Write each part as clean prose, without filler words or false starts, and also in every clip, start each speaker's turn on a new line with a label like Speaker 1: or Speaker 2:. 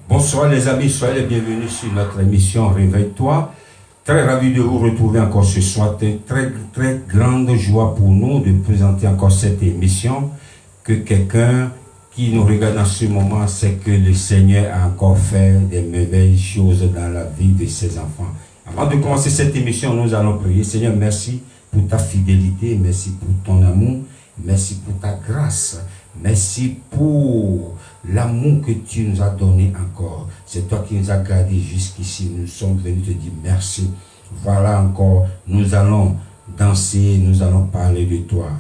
Speaker 1: Bonsoir les amis, soyez les bienvenus sur notre émission Réveille-toi. Très ravi de vous retrouver encore ce soir. C'est une très grande joie pour nous de présenter encore cette émission. Que quelqu'un qui nous regarde en ce moment sait que le Seigneur a encore fait des merveilleuses choses dans la vie de ses enfants. Avant de commencer cette émission, nous allons prier. Seigneur, merci pour ta fidélité, merci pour ton amour, merci pour ta grâce, merci pour l'amour que tu nous as donné encore. C'est toi qui nous as gardés jusqu'ici. Nous sommes venus te dire merci. Voilà encore, nous allons danser, nous allons parler de toi.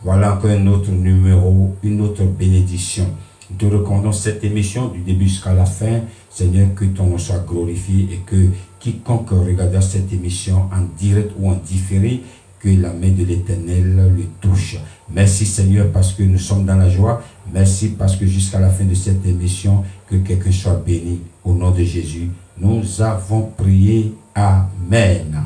Speaker 1: Voilà encore un autre numéro, une autre bénédiction. Nous te recommandons cette émission du début jusqu'à la fin. Seigneur, que ton nom soit glorifié et que quiconque regardera cette émission en direct ou en différé, que la main de l'Éternel le touche. Merci Seigneur parce que nous sommes dans la joie. Merci parce que jusqu'à la fin de cette émission, que quelqu'un soit béni. Au nom de Jésus, nous avons prié. Amen.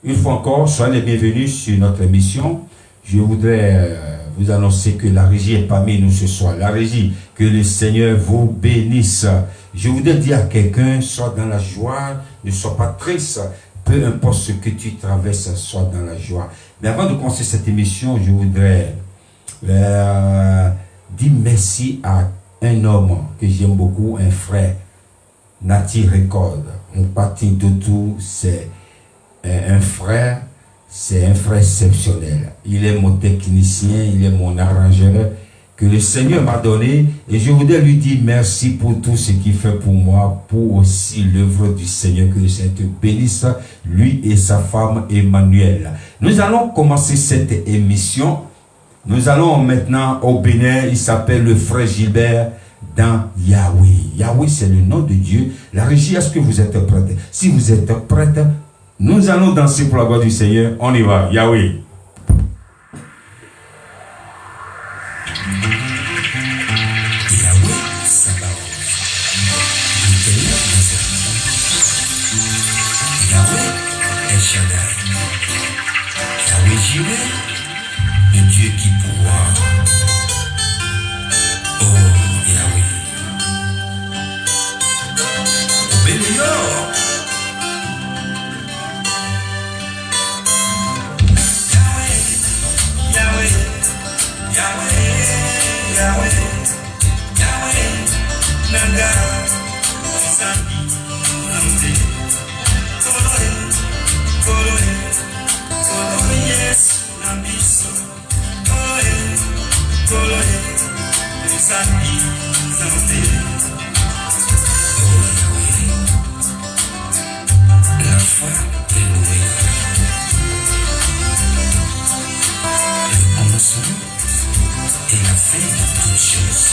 Speaker 1: Une fois encore, soyez les bienvenus sur notre émission. Je voudrais vous annoncer que la régie est parmi nous ce soir. La régie, que le Seigneur vous bénisse. Je voudrais dire à quelqu'un, sois dans la joie, ne sois pas triste. Peu importe ce que tu traverses, sois dans la joie. Mais avant de commencer cette émission, je voudrais dire merci à un homme que j'aime beaucoup, un frère, Nati Record. On partit de tout, c'est un frère exceptionnel. Il est mon technicien, il est mon arrangeur que le Seigneur m'a donné, et je voudrais lui dire merci pour tout ce qu'il fait pour moi, pour aussi l'œuvre du Seigneur. Que le Seigneur te bénisse, lui et sa femme Emmanuel. Nous allons commencer cette émission. Nous allons maintenant au Bénin. Il s'appelle le frère Gilbert dans Yahweh. Yahweh, c'est le nom de Dieu. La régie, est-ce que vous êtes prête? Si vous êtes prête, nous allons danser pour la gloire du Seigneur. On y va. Yahweh.
Speaker 2: Le Dieu qui pourvoit. Oh Yahweh. Obéléo. Yahweh, Yahweh, Yahweh, Yahweh, Nanga, Sandi, Nande, Kolohe, Kolohe, Kolohe, yes, Nambiso, Kolohe, Kolohe, Sandi, Nande. Oh Yahweh, la foi est louée. Et la fin de toutes choses.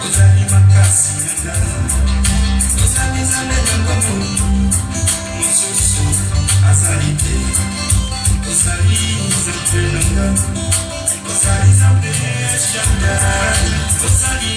Speaker 2: Ozali makasi nanga, ozali zaleka komo, mosusu azali te, ozali zambe nanga, ozali zambe shanga, ozali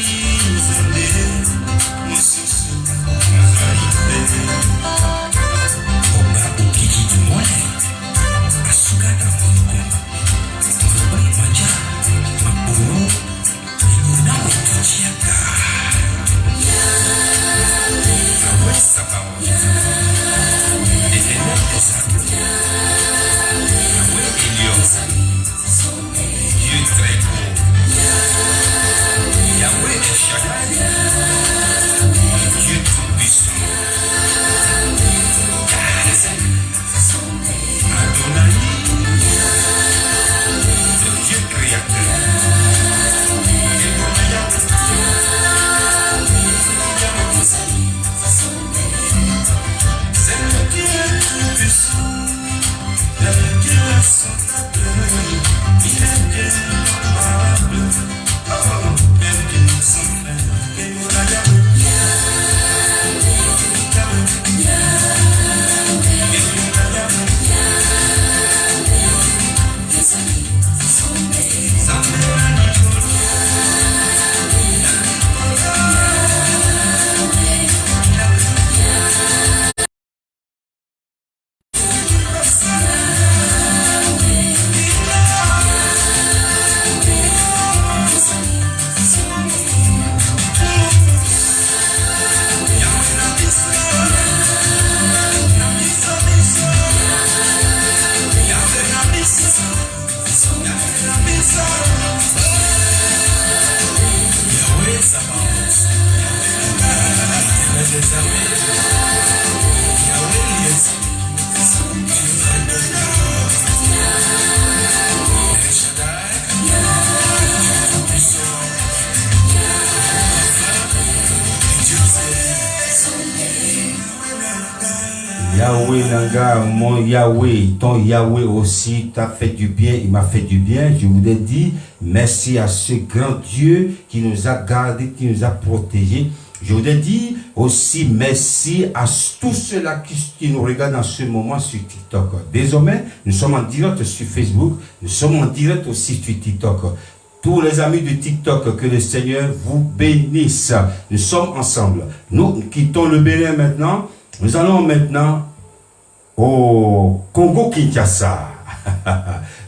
Speaker 1: Yahweh Nanga, mon Yahweh, ton Yahweh aussi t'a fait du bien, il m'a fait du bien. Je vous ai dit merci à ce grand Dieu qui nous a gardés, qui nous a protégés. Je vous ai dit aussi merci à tous ceux-là qui nous regardent en ce moment sur TikTok. Désormais, nous sommes en direct sur Facebook, nous sommes en direct aussi sur TikTok. Tous les amis de TikTok, que le Seigneur vous bénisse. Nous sommes ensemble. Nous quittons le Bénin maintenant. Nous allons maintenant au Congo-Kinshasa.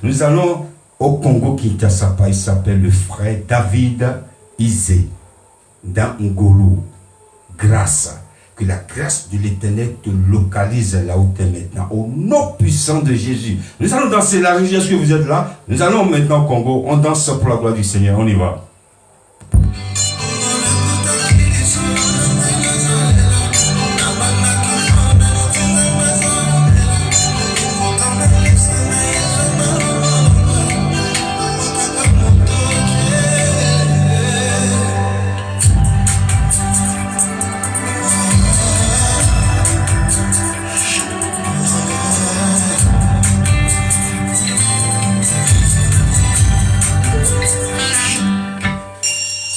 Speaker 1: Nous allons au Congo-Kinshasa. Il s'appelle le frère David Izé, dans Ngolo. Grâce. Que la grâce de l'Éternel te localise là où tu es maintenant. Au nom puissant de Jésus. Nous allons danser la région. Est-ce que vous êtes là? Nous allons maintenant au Congo. On danse pour la gloire du Seigneur. On y va.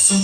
Speaker 2: So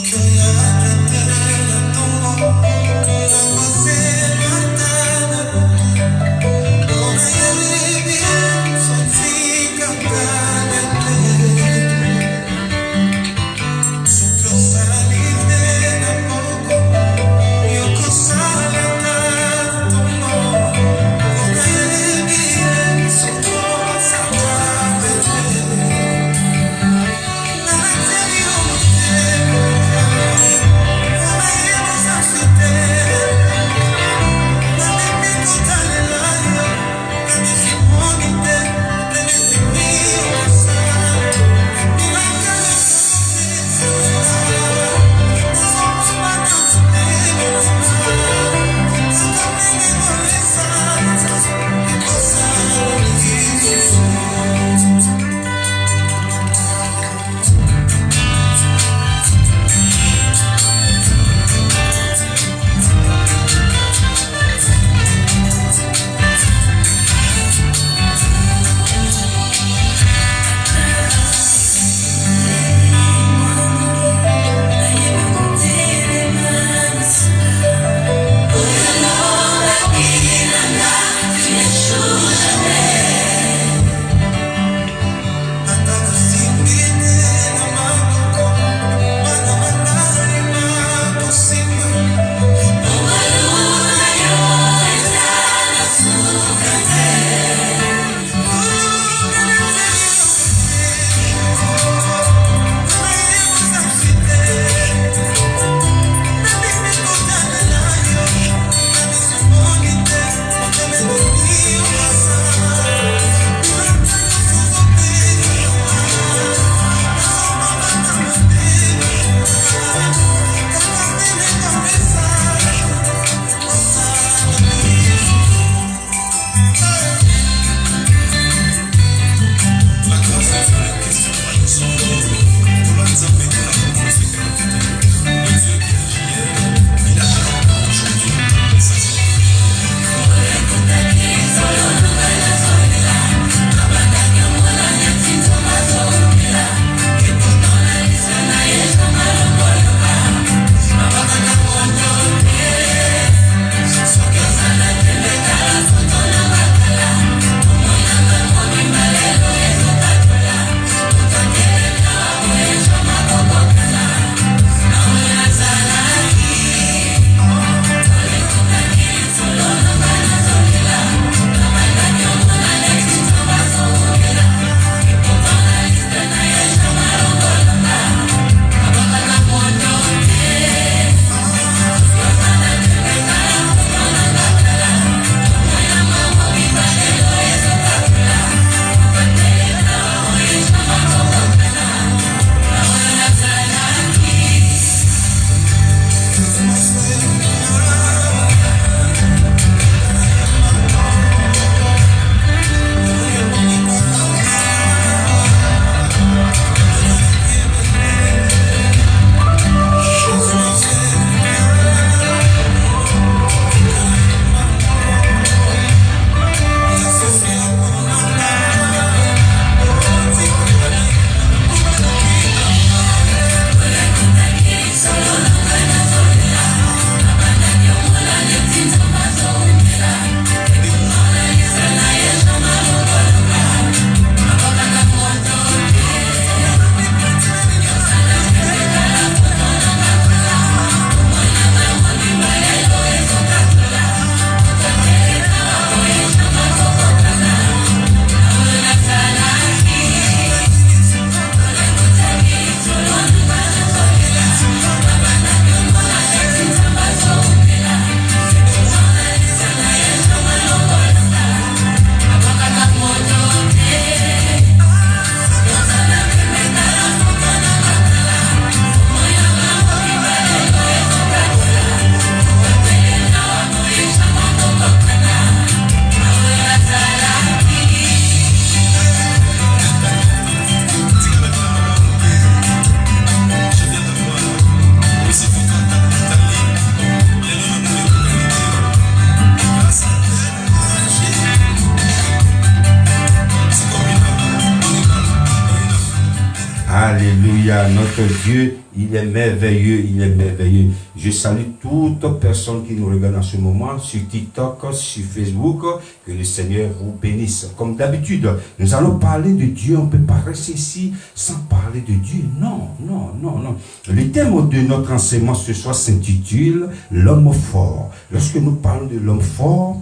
Speaker 1: Alléluia. Notre Dieu, il est merveilleux, il est merveilleux. Je salue toute personne qui nous regarde en ce moment sur TikTok, sur Facebook. Que le Seigneur vous bénisse. Comme d'habitude, nous allons parler de Dieu. On ne peut pas rester ici sans parler de Dieu. Non, non, non, non. Le thème de notre enseignement ce soir s'intitule l'homme fort. Lorsque nous parlons de l'homme fort,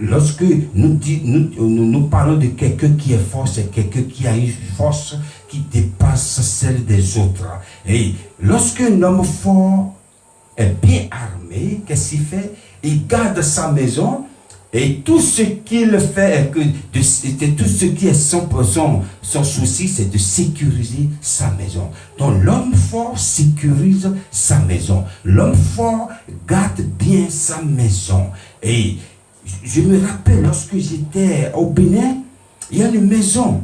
Speaker 1: lorsque nous parlons de quelqu'un qui est fort, c'est quelqu'un qui a une force qui dépasse celle des autres. Et lorsqu'un homme fort est bien armé, qu'est-ce qu'il fait? Il garde sa maison et tout ce qu'il fait, tout ce qui est son souci, c'est de sécuriser sa maison. Donc l'homme fort sécurise sa maison. L'homme fort garde bien sa maison. Et je me rappelle, lorsque j'étais au Bénin, il y a une maison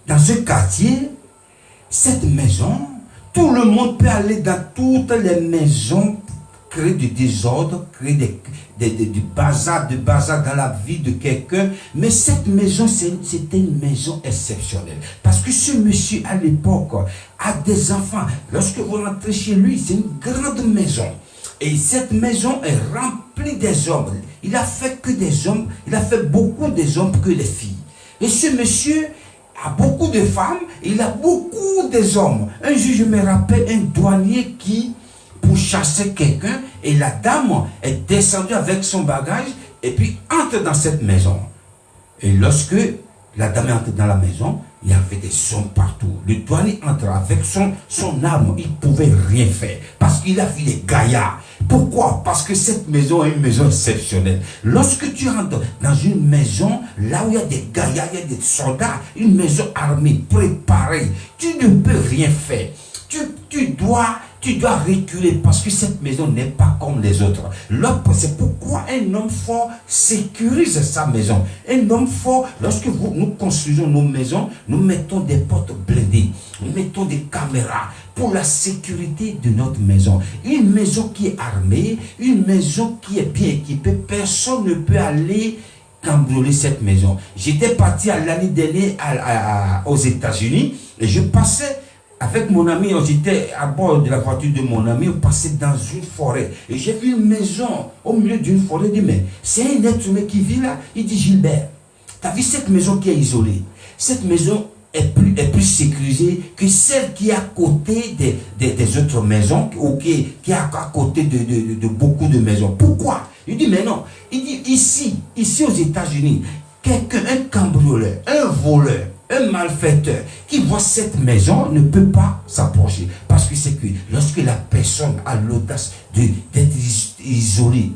Speaker 1: dans ce quartier. Cette maison, tout le monde peut aller dans toutes les maisons, créer du désordre, créer du bazar dans la vie de quelqu'un. Mais cette maison, c'était une maison exceptionnelle. Parce que ce monsieur, à l'époque, a des enfants. Lorsque vous rentrez chez lui, c'est une grande maison. Et cette maison est remplie des hommes. Il a fait que des hommes. Il a fait beaucoup des hommes que des filles. Et ce monsieur a beaucoup de femmes. Il a beaucoup des hommes. Un jour, je me rappelle un douanier qui, pour chasser quelqu'un, et la dame est descendue avec son bagage et puis entre dans cette maison. Et lorsque la dame entre dans la maison, il y avait des hommes partout. Le douanier entre avec son arme, il ne pouvait rien faire. Parce qu'il a vu les gaillards. Pourquoi? Parce que cette maison est une maison exceptionnelle. Lorsque tu rentres dans une maison, là où il y a des gaillards, il y a des soldats, une maison armée, préparée, tu ne peux rien faire. Tu dois reculer parce que cette maison n'est pas comme les autres. C'est pourquoi un homme fort sécurise sa maison. Un homme fort, lorsque nous construisons nos maisons, nous mettons des portes blindées, nous mettons des caméras pour la sécurité de notre maison. Une maison qui est armée, une maison qui est bien équipée, personne ne peut aller cambrioler cette maison. J'étais parti l'année dernière aux États-Unis et je passais avec mon ami, j'étais à bord de la voiture de mon ami, on passait dans une forêt. Et j'ai vu une maison au milieu d'une forêt. Il dit, mais c'est un être humain qui vit là. Il dit, Gilbert, tu as vu cette maison qui est isolée? Cette maison est plus sécurisée que celle qui est à côté des autres maisons ou qui est à côté de beaucoup de maisons. Pourquoi? Il dit, mais non. Il dit, ici aux États-Unis, quelqu'un, un cambrioleur, un voleur, un malfaiteur qui voit cette maison ne peut pas s'approcher. Parce que c'est que lorsque la personne a l'audace d'être isolée,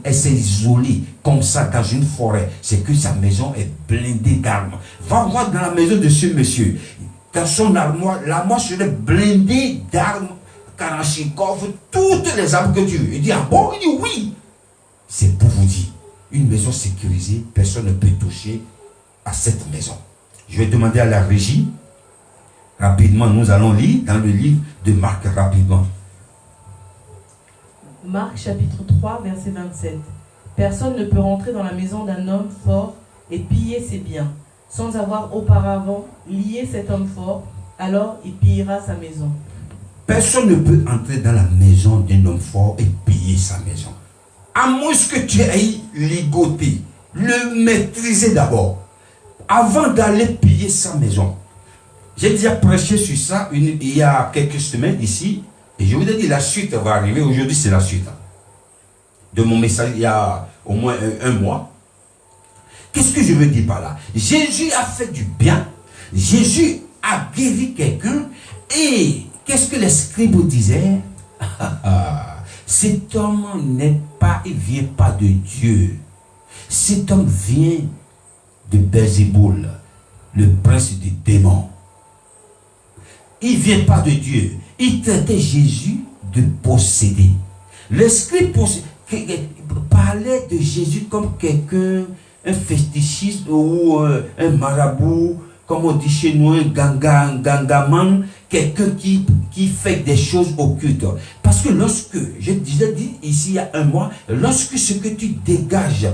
Speaker 1: elle s'est isolée comme ça dans une forêt, c'est que sa maison est blindée d'armes. Va voir dans la maison de ce monsieur. Dans son armoire, l'armoire serait blindée d'armes, Kalachnikov, toutes les armes que tu veux. Il dit, ah bon? Il dit oui. C'est pour vous dire, une maison sécurisée, personne ne peut toucher à cette maison. Je vais demander à la régie, rapidement, nous allons lire dans le livre de Marc rapidement.
Speaker 3: Marc chapitre 3, verset 27. Personne ne peut rentrer dans la maison d'un homme fort et piller ses biens, sans avoir auparavant lié cet homme fort, alors il pillera sa maison.
Speaker 1: Personne ne peut entrer dans la maison d'un homme fort et piller sa maison. À moins que tu aies ligoté, le maîtriser d'abord. Avant d'aller piller sa maison. J'ai déjà prêché sur ça il y a quelques semaines ici. Et je vous ai dit, la suite va arriver. Aujourd'hui, c'est la suite. De mon message, il y a au moins un mois. Qu'est-ce que je veux dire par là? Jésus a fait du bien. Jésus a guéri quelqu'un. Et qu'est-ce que les scribes disaient? Cet homme il vient pas de Dieu. Cet homme vient de Belzéboul, le prince des démons. Il ne vient pas de Dieu. Il traitait Jésus de possédé. Le scribe parlait de Jésus comme quelqu'un, un fétichiste ou un marabout, comme on dit chez nous, un gangaman, quelqu'un qui fait des choses occultes. Parce que lorsque, je disais dit ici il y a un mois, lorsque ce que tu dégages,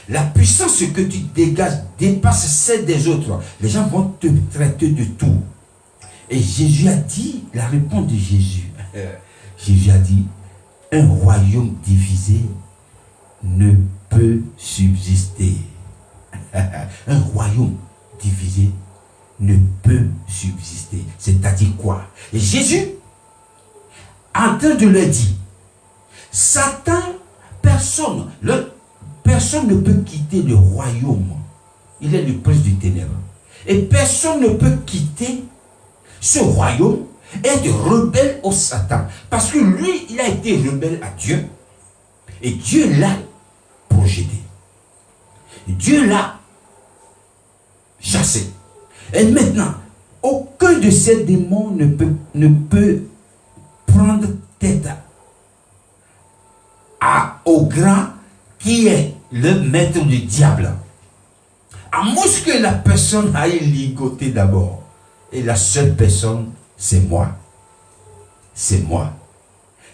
Speaker 1: la puissance que tu dégages dépasse celle des autres, les gens vont te traiter de tout. Et Jésus a dit, la réponse de Jésus, Jésus a dit, un royaume divisé ne peut subsister. Un royaume divisé ne peut subsister. C'est-à-dire quoi? Et Jésus, en train de le dire, Satan, personne ne peut quitter le royaume. Il est le prince du ténèbre. Et personne ne peut quitter ce royaume et être rebelle au Satan. Parce que lui, il a été rebelle à Dieu. Et Dieu l'a projeté. Dieu l'a chassé. Et maintenant, aucun de ces démons ne peut prendre tête au grand qui est le maître du diable. À moins que la personne aille ligoter d'abord. Et la seule personne, c'est moi. C'est moi.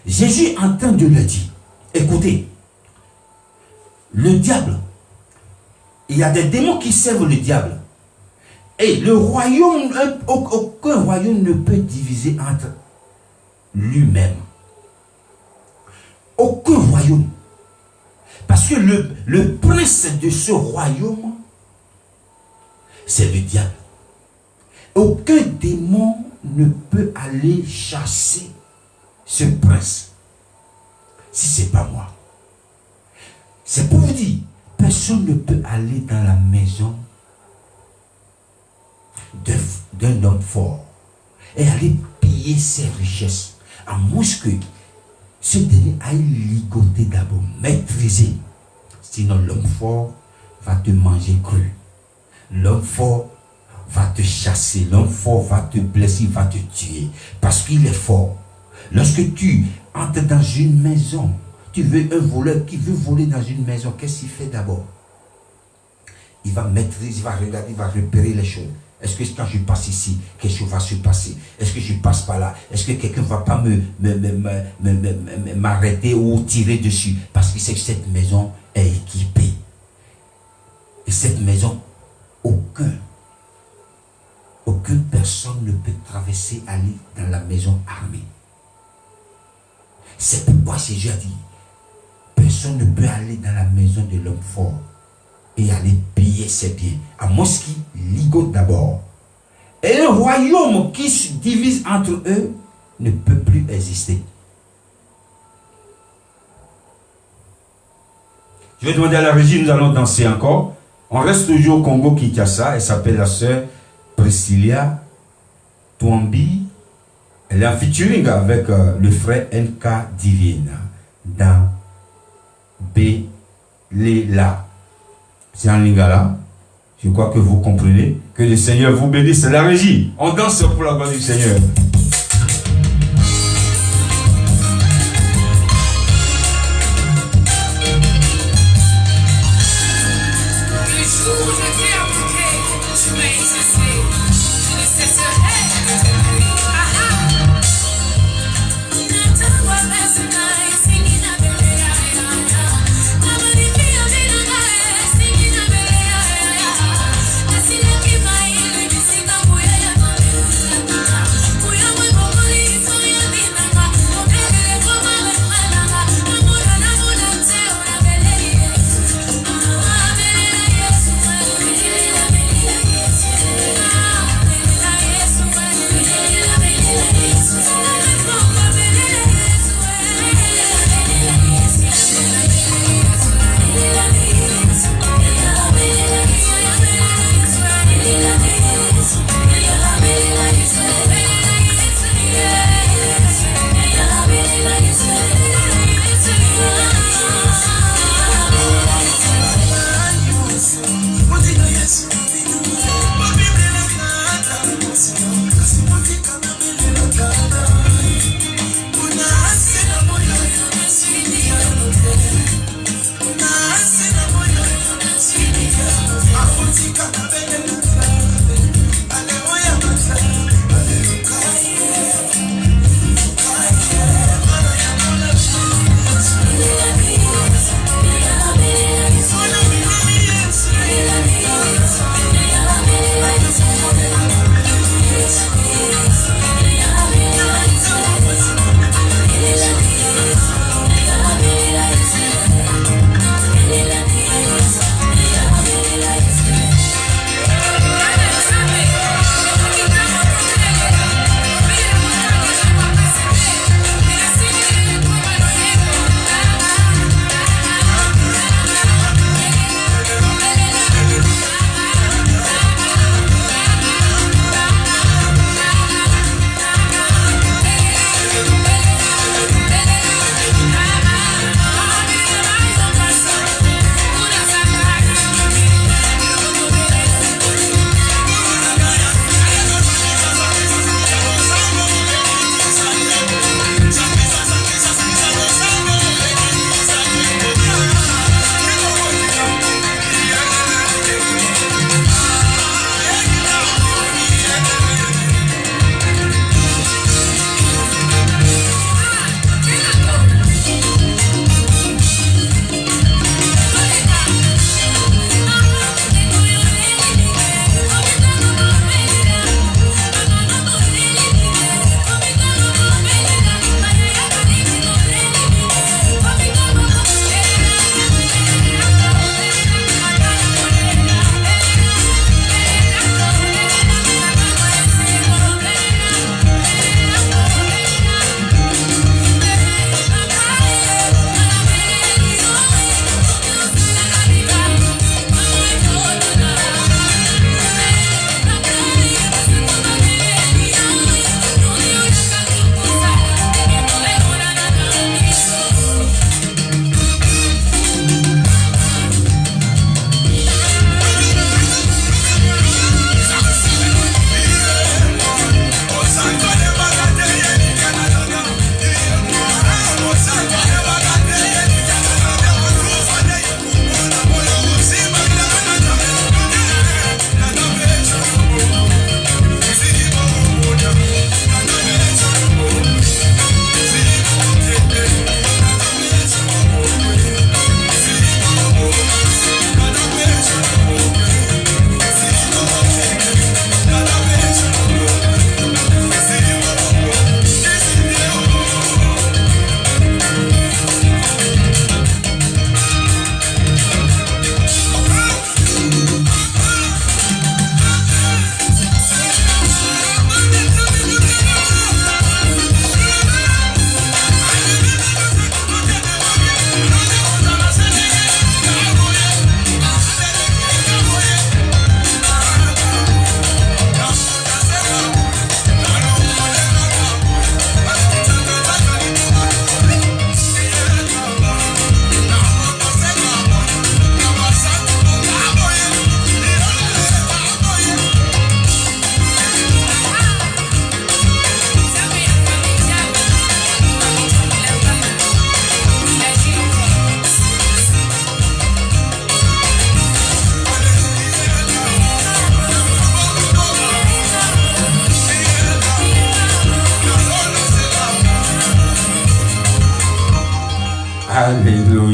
Speaker 1: Jésus est en train de le dire. Écoutez, le diable, il y a des démons qui servent le diable. Et le royaume, aucun royaume ne peut diviser entre lui-même. Aucun royaume. Parce que le prince de ce royaume, c'est le diable. Aucun démon ne peut aller chasser ce prince si ce n'est pas moi. C'est pour vous dire, personne ne peut aller dans la maison d'un homme fort et aller piller ses richesses, à moins que ce dernier aille ligoter d'abord, maîtriser. Sinon l'homme fort va te manger cru. L'homme fort va te chasser, l'homme fort va te blesser, va te tuer, parce qu'il est fort. Lorsque tu entres dans une maison, tu veux un voleur qui veut voler dans une maison, qu'est-ce qu'il fait d'abord? Il va maîtriser, il va regarder, il va repérer les choses. Est-ce que quand je passe ici, quelque chose va se passer? Est-ce que je passe par là? Est-ce que quelqu'un ne va pas m'arrêter ou tirer dessus? Parce qu'il sait que cette maison est équipée. Et cette maison, aucune personne ne peut traverser, aller dans la maison armée. C'est pourquoi Jésus a dit, personne ne peut aller dans la maison de l'homme fort et aller piller ses biens, à moins qu'il ligote d'abord. Et le royaume qui se divise entre eux ne peut plus exister. Je vais demander à la régie, nous allons danser encore. On reste toujours au Congo-Kinshasa. Elle s'appelle la sœur Priscilla Touambi. Elle est en featuring avec le frère NK Divine dans Béléla. C'est en lingala. Je crois que vous comprenez. Que le Seigneur vous bénisse. C'est la régie. On danse pour la gloire du Seigneur.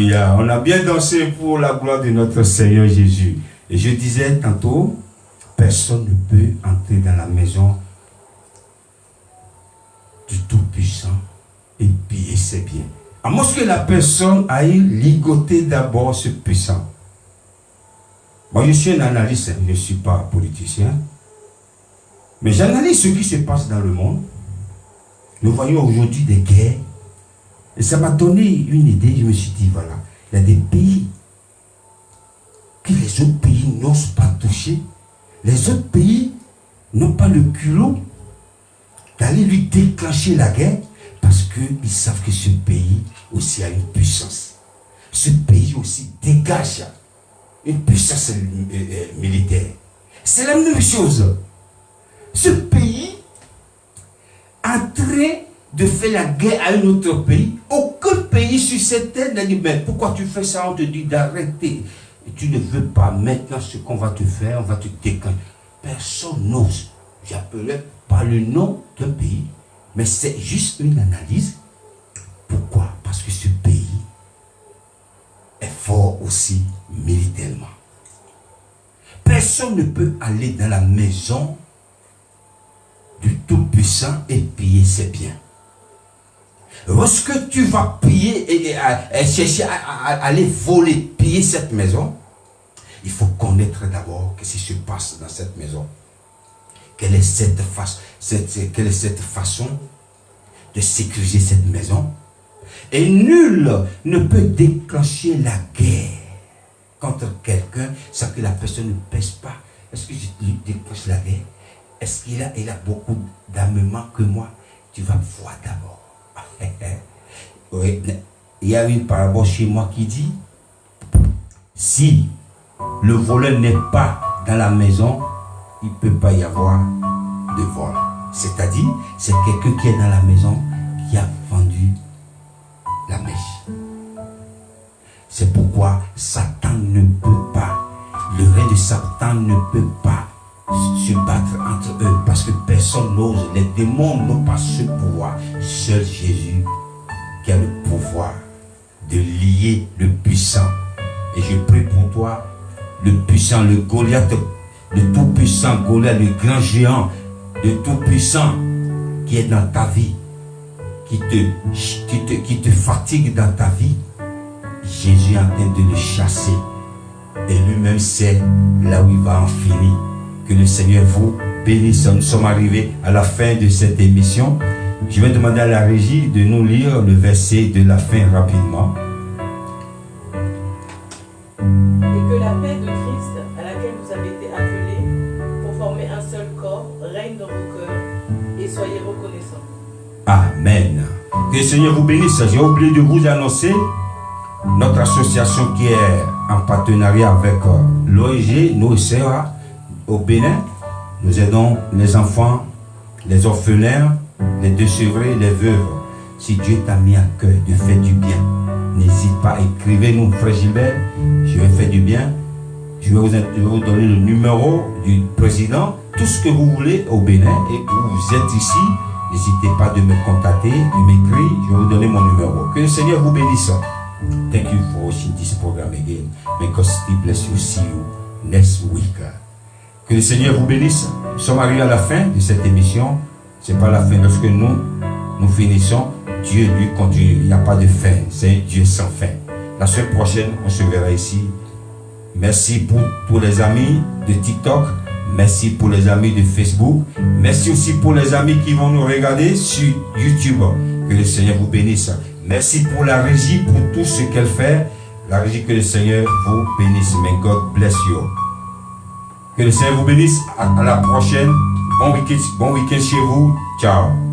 Speaker 1: Alléluia. On a bien dansé pour la gloire de notre Seigneur Jésus. Et je disais tantôt, personne ne peut entrer dans la maison du Tout-Puissant et piller ses biens. À moins que la personne aille ligoter d'abord ce puissant. Moi, je suis un analyste, je ne suis pas politicien. Mais j'analyse ce qui se passe dans le monde. Nous voyons aujourd'hui des guerres. Et ça m'a donné une idée. Je me suis dit, voilà, il y a des pays que les autres pays n'osent pas toucher. Les autres pays n'ont pas le culot d'aller lui déclencher la guerre parce qu'ils savent que ce pays aussi a une puissance. Ce pays aussi dégage une puissance militaire. C'est la même chose. Ce pays en train de faire la guerre à un autre pays, aucun pays sur cette terre n'a dit, mais pourquoi tu fais ça? On te dit d'arrêter. Et tu ne veux pas maintenant ce qu'on va te faire, on va te déclencher. Personne n'ose. J'appelais pas le nom d'un pays, mais c'est juste une analyse. Pourquoi? Parce que ce pays est fort aussi militairement. Personne ne peut aller dans la maison du Tout-Puissant et piller ses biens. Lorsque tu vas piller et chercher à aller voler, piller cette maison, il faut connaître d'abord ce qui se passe dans cette maison. Quelle est cette façon de sécuriser cette maison? Et nul ne peut déclencher la guerre contre quelqu'un sans que la personne ne pèse pas. Est-ce que je déclenche la guerre? Est-ce qu'il a beaucoup d'armement que moi? Tu vas me voir d'abord. Oui, il y a une parabole chez moi qui dit, si le voleur n'est pas dans la maison, il ne peut pas y avoir de vol. C'est-à-dire, c'est quelqu'un qui est dans la maison qui a vendu la mèche. C'est pourquoi Satan ne peut pas, le règne de Satan ne peut pas se battre entre eux, parce que personne n'ose, les démons n'ont pas ce pouvoir. Seul Jésus qui a le pouvoir de lier le puissant. Et je prie pour toi, le puissant, le Goliath, le tout-puissant Goliath, le grand géant, le tout-puissant qui est dans ta vie, qui te fatigue dans ta vie. Jésus est en train de le chasser. Et lui-même sait là où il va en finir. Que le Seigneur vous bénisse. Nous sommes arrivés à la fin de cette émission. Je vais demander à la régie de nous lire le verset de la fin rapidement.
Speaker 3: Et que la paix de Christ, à laquelle vous avez été appelés, pour former un seul corps, règne dans vos cœurs, et soyez reconnaissants.
Speaker 1: Amen. Que le Seigneur vous bénisse. J'ai oublié de vous annoncer notre association qui est en partenariat avec l'ONG Noécea au Bénin. Nous aidons les enfants, les orphelins, les déchevrés, les veuves. Si Dieu t'a mis à cœur de faire du bien, n'hésite pas, écrivez-nous, frère Gilbert, je vais faire du bien. Je vais vous donner le numéro du président, tout ce que vous voulez au Bénin. Et vous êtes ici, n'hésitez pas de me contacter, de m'écrire, je vais vous donner mon numéro. Que le Seigneur vous bénisse. Thank you for watching this program again. May God still bless you. See you next week. Que le Seigneur vous bénisse. Nous sommes arrivés à la fin de cette émission. Ce n'est pas la fin. Lorsque nous finissons, Dieu lui continue. Il n'y a pas de fin. C'est un Dieu sans fin. La semaine prochaine, on se verra ici. Merci pour les amis de TikTok. Merci pour les amis de Facebook. Merci aussi pour les amis qui vont nous regarder sur YouTube. Que le Seigneur vous bénisse. Merci pour la régie, pour tout ce qu'elle fait. La régie, que le Seigneur vous bénisse. May God bless you. Que le Seigneur vous bénisse. À la prochaine. Bon week-end chez vous. Ciao.